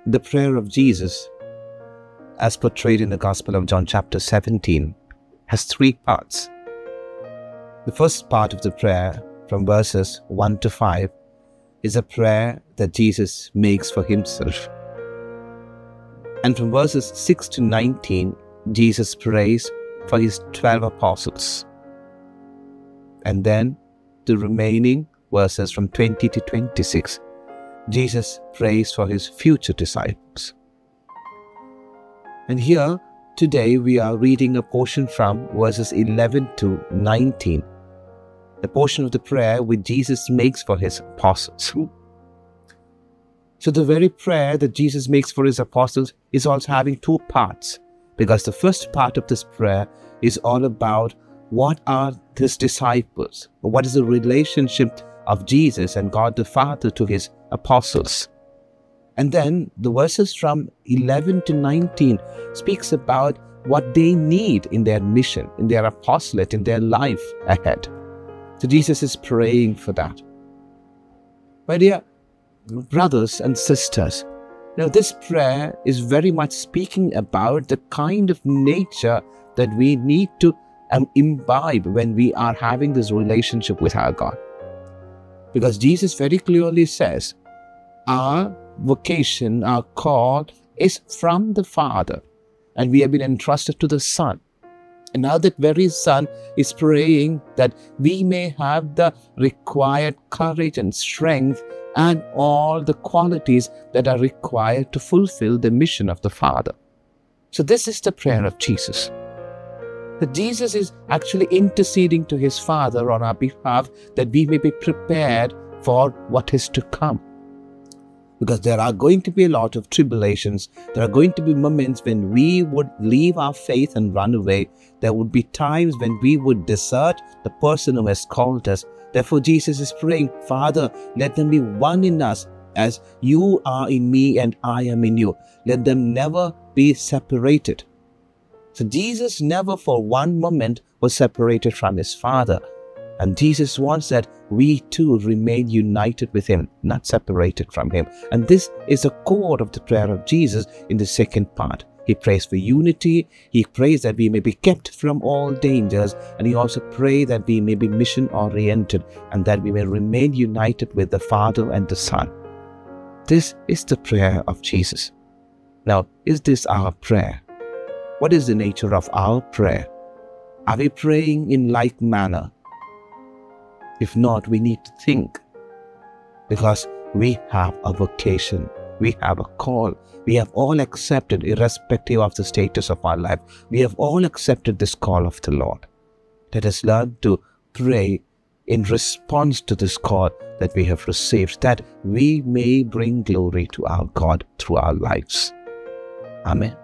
The prayer of Jesus, as portrayed in the Gospel of John chapter 17, has three parts. The first part of the prayer, from verses 1 to 5, is a prayer that Jesus makes for himself. And from verses 6 to 19, Jesus prays for his 12 apostles. And then the remaining verses from 20 to 26, Jesus prays for his future disciples. And here, today, we are reading a portion from verses 11 to 19, the portion of the prayer which Jesus makes for his apostles. So the very prayer that Jesus makes for his apostles is also having two parts, because the first part of this prayer is all about what are his disciples, what is the relationship of Jesus and God the Father to his apostles. And then the verses from 11 to 19 speaks about what they need in their mission, in their apostolate, in their life ahead. So Jesus is praying for that. My dear brothers and sisters, now this prayer is very much speaking about the kind of nature that we need to imbibe when we are having this relationship with our God. Because Jesus very clearly says, our vocation, our call is from the Father, and we have been entrusted to the Son. And now that very Son is praying that we may have the required courage and strength and all the qualities that are required to fulfill the mission of the Father. So this is the prayer of Jesus. That Jesus is actually interceding to his Father on our behalf, that we may be prepared for what is to come. Because there are going to be a lot of tribulations. There are going to be moments when we would leave our faith and run away. There would be times when we would desert the person who has called us. Therefore, Jesus is praying, Father, let them be one in us as you are in me and I am in you. Let them never be separated. So Jesus never for one moment was separated from his Father. And Jesus wants that we too remain united with him, not separated from him. And this is the core of the prayer of Jesus in the second part. He prays for unity. He prays that we may be kept from all dangers. And he also prays that we may be mission-oriented and that we may remain united with the Father and the Son. This is the prayer of Jesus. Now, is this our prayer? What is the nature of our prayer? Are we praying in like manner? If not, we need to think, because we have a vocation, we have a call, we have all accepted, irrespective of the status of our life, we have all accepted this call of the Lord. Let us learn to pray in response to this call that we have received, that we may bring glory to our God through our lives. Amen.